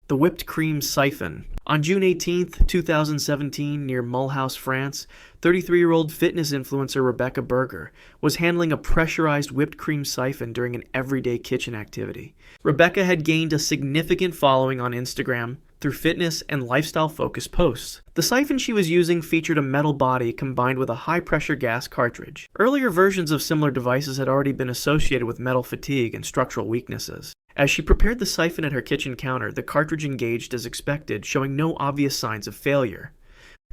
The Whipped-Cream Siphon. On June 18, 2017, near Mulhouse, France, 33-year-old fitness influencer Rebecca Berger was handling a pressurized whipped cream siphon during an everyday kitchen activity. Rebecca had gained a significant following on Instagram through fitness and lifestyle-focused posts. The siphon she was using featured a metal body combined with a high-pressure gas cartridge. Earlier versions of similar devices had already been associated with metal fatigue and structural weaknesses. As she prepared the siphon at her kitchen counter, the cartridge engaged as expected, showing no obvious signs of failure.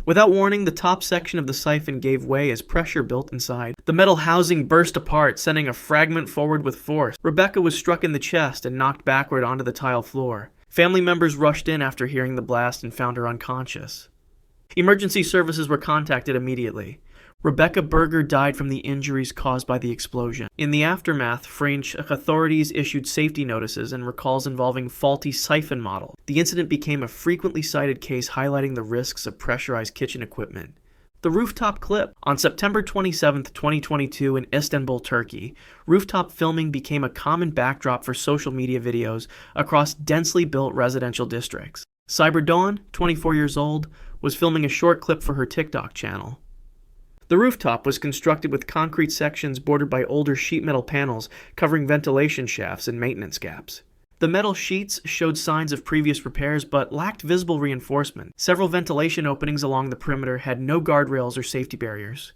Without warning, the top section of the siphon gave way as pressure built inside. The metal housing burst apart, sending a fragment forward with force. Rebecca was struck in the chest and knocked backward onto the tile floor. Family members rushed in after hearing the blast and found her unconscious. Emergency services were contacted immediately. Rebecca Berger died from the injuries caused by the explosion. In the aftermath, French authorities issued safety notices and recalls involving faulty siphon model. The incident became a frequently cited case highlighting the risks of pressurized kitchen equipment. The Rooftop Clip. On September 27, 2022 in Istanbul, Turkey, rooftop filming became a common backdrop for social media videos across densely built residential districts. Cyberdawn, 24 years old, was filming a short clip for her TikTok channel. The rooftop was constructed with concrete sections bordered by older sheet metal panels covering ventilation shafts and maintenance gaps. The metal sheets showed signs of previous repairs but lacked visible reinforcement. Several ventilation openings along the perimeter had no guardrails or safety barriers.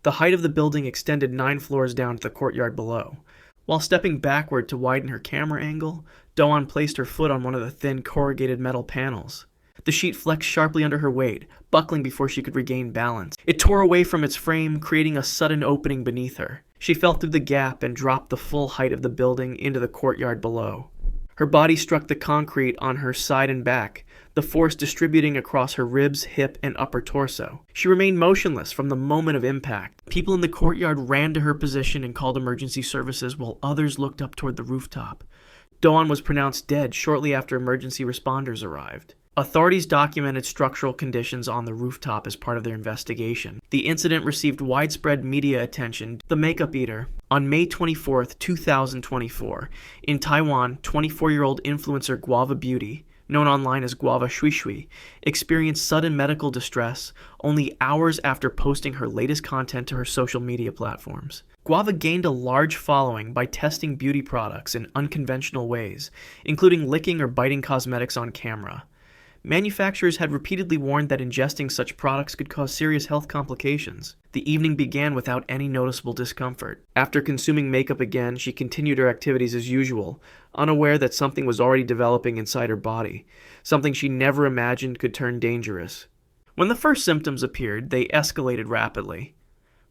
The height of the building extended 9 floors down to the courtyard below. While stepping backward to widen her camera angle, Doan placed her foot on one of the thin corrugated metal panels. The sheet flexed sharply under her weight, buckling before she could regain balance. It tore away from its frame, creating a sudden opening beneath her. She fell through the gap and dropped the full height of the building into the courtyard below. Her body struck the concrete on her side and back, the force distributing across her ribs, hip, and upper torso. She remained motionless from the moment of impact. People in the courtyard ran to her position and called emergency services while others looked up toward the rooftop. Doan was pronounced dead shortly after emergency responders arrived. Authorities documented structural conditions on the rooftop as part of their investigation. The incident received widespread media attention. The Makeup Eater. On May 24, 2024, in Taiwan, 24-year-old influencer Guava Beauty, known online as Guava Shui Shui, experienced sudden medical distress only hours after posting her latest content to her social media platforms. Guava gained a large following by testing beauty products in unconventional ways, including licking or biting cosmetics on camera. Manufacturers had repeatedly warned that ingesting such products could cause serious health complications. The evening began without any noticeable discomfort. After consuming makeup again, she continued her activities as usual, unaware that something was already developing inside her body, something she never imagined could turn dangerous. When the first symptoms appeared, they escalated rapidly,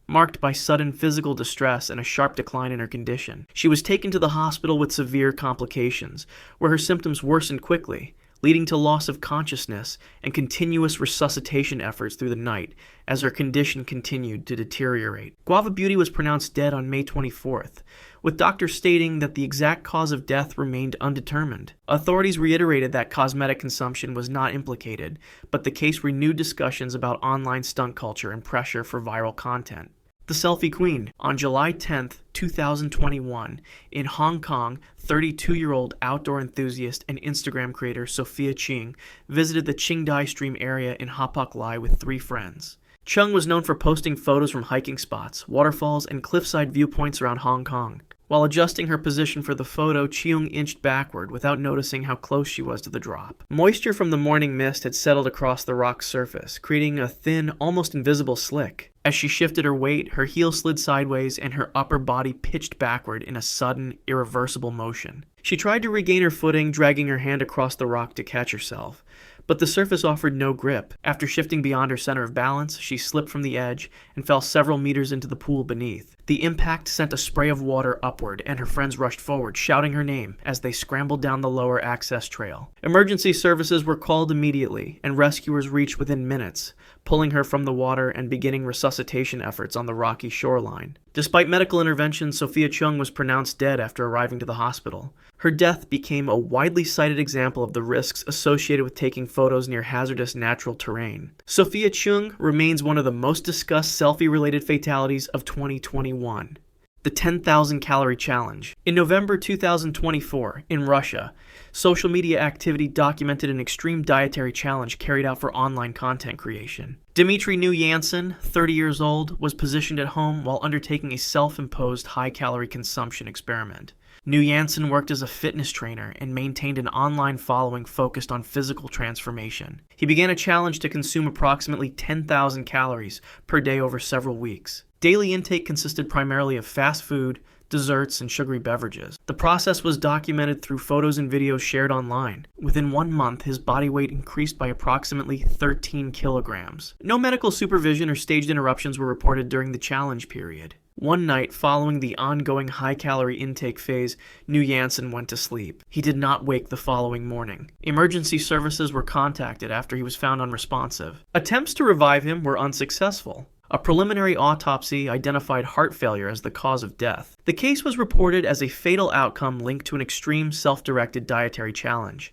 marked by sudden physical distress and a sharp decline in her condition. She was taken to the hospital with severe complications, where her symptoms worsened quickly, leading to loss of consciousness and continuous resuscitation efforts through the night as her condition continued to deteriorate. Guava Beauty was pronounced dead on May 24th, with doctors stating that the exact cause of death remained undetermined. Authorities reiterated that cosmetic consumption was not implicated, but the case renewed discussions about online stunt culture and pressure for viral content. The Selfie Queen. On July 10, 2021, in Hong Kong, 32-year-old outdoor enthusiast and Instagram creator Sophia Ching visited the Qingdai Stream area in Hapok Lai with 3 friends. Chung was known for posting photos from hiking spots, waterfalls, and cliffside viewpoints around Hong Kong. While adjusting her position for the photo, Cheung inched backward without noticing how close she was to the drop. Moisture from the morning mist had settled across the rock's surface, creating a thin, almost invisible slick. As she shifted her weight, her heel slid sideways and her upper body pitched backward in a sudden, irreversible motion. She tried to regain her footing, dragging her hand across the rock to catch herself, but the surface offered no grip. After shifting beyond her center of balance, she slipped from the edge and fell several meters into the pool beneath. The impact sent a spray of water upward, and her friends rushed forward, shouting her name as they scrambled down the lower access trail. Emergency services were called immediately, and rescuers reached within minutes, pulling her from the water and beginning resuscitation efforts on the rocky shoreline. Despite medical intervention, Sophia Chung was pronounced dead after arriving to the hospital. Her death became a widely cited example of the risks associated with taking photos near hazardous natural terrain. Sophia Chung remains one of the most discussed selfie-related fatalities of 2021. The 10,000 Calorie Challenge. In November 2024, in Russia, Social media activity documented an extreme dietary challenge carried out for online content creation. Dimitri New-Jansen, 30 years old, was positioned at home while undertaking a self-imposed high-calorie consumption experiment. New-Jansen worked as a fitness trainer and maintained an online following focused on physical transformation. He began a challenge to consume approximately 10,000 calories per day over several weeks. Daily intake consisted primarily of fast food, desserts, and sugary beverages. The process was documented through photos and videos shared online. Within 1 month, his body weight increased by approximately 13 kilograms. No medical supervision or staged interruptions were reported during the challenge period. One night, following the ongoing high-calorie intake phase, New-Jansen went to sleep. He did not wake the following morning. Emergency services were contacted after he was found unresponsive. Attempts to revive him were unsuccessful. A preliminary autopsy identified heart failure as the cause of death. The case was reported as a fatal outcome linked to an extreme self-directed dietary challenge.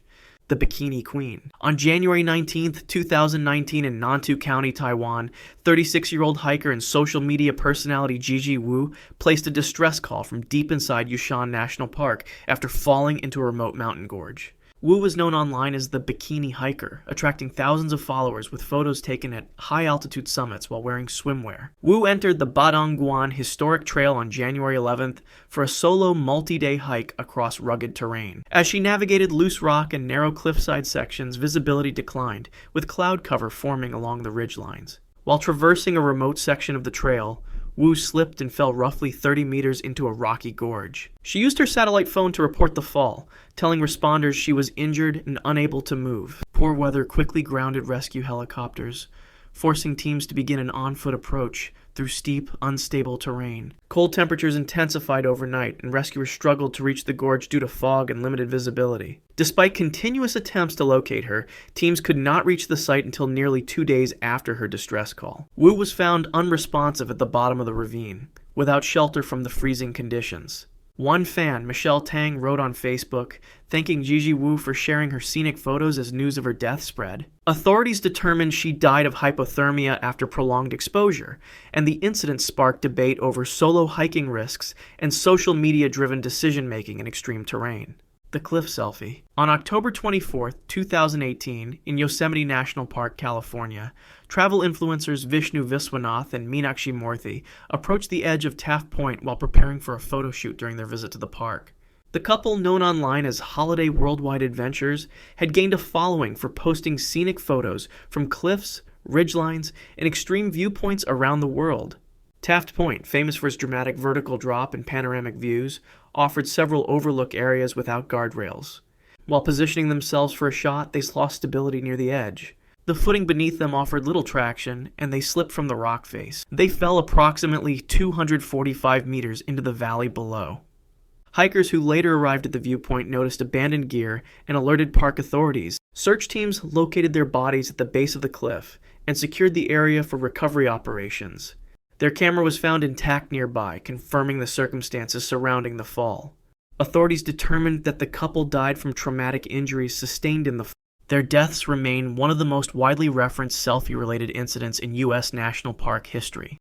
The Bikini Queen. On January 19, 2019 in Nantou County, Taiwan, 36-year-old hiker and social media personality Gigi Wu placed a distress call from deep inside Yushan National Park after falling into a remote mountain gorge. Wu was known online as the Bikini Hiker, attracting thousands of followers with photos taken at high-altitude summits while wearing swimwear. Wu entered the Badongguan Historic Trail on January 11th for a solo multi-day hike across rugged terrain. As she navigated loose rock and narrow cliffside sections, visibility declined, with cloud cover forming along the ridgelines. While traversing a remote section of the trail, Wu slipped and fell roughly 30 meters into a rocky gorge. She used her satellite phone to report the fall, telling responders she was injured and unable to move. Poor weather quickly grounded rescue helicopters, forcing teams to begin an on-foot approach through steep, unstable terrain. Cold temperatures intensified overnight, and rescuers struggled to reach the gorge due to fog and limited visibility. Despite continuous attempts to locate her, teams could not reach the site until nearly 2 days after her distress call. Wu was found unresponsive at the bottom of the ravine, without shelter from the freezing conditions. One fan, Michelle Tang, wrote on Facebook, thanking Gigi Wu for sharing her scenic photos as news of her death spread. Authorities determined she died of hypothermia after prolonged exposure, and the incident sparked debate over solo hiking risks and social media-driven decision-making in extreme terrain. The Cliff Selfie. On October 24, 2018, in Yosemite National Park, California, travel influencers Vishnu Viswanath and Meenakshi Murthy approached the edge of Taft Point while preparing for a photo shoot during their visit to the park. The couple, known online as Holiday Worldwide Adventures, had gained a following for posting scenic photos from cliffs, ridgelines, and extreme viewpoints around the world. Taft Point, famous for its dramatic vertical drop and panoramic views, offered several overlook areas without guardrails. While positioning themselves for a shot, they lost stability near the edge. The footing beneath them offered little traction, and they slipped from the rock face. They fell approximately 245 meters into the valley below. Hikers who later arrived at the viewpoint noticed abandoned gear and alerted park authorities. Search teams located their bodies at the base of the cliff and secured the area for recovery operations. Their camera was found intact nearby, confirming the circumstances surrounding the fall. Authorities determined that the couple died from traumatic injuries sustained in the fall. Their deaths remain one of the most widely referenced selfie-related incidents in U.S. national park history.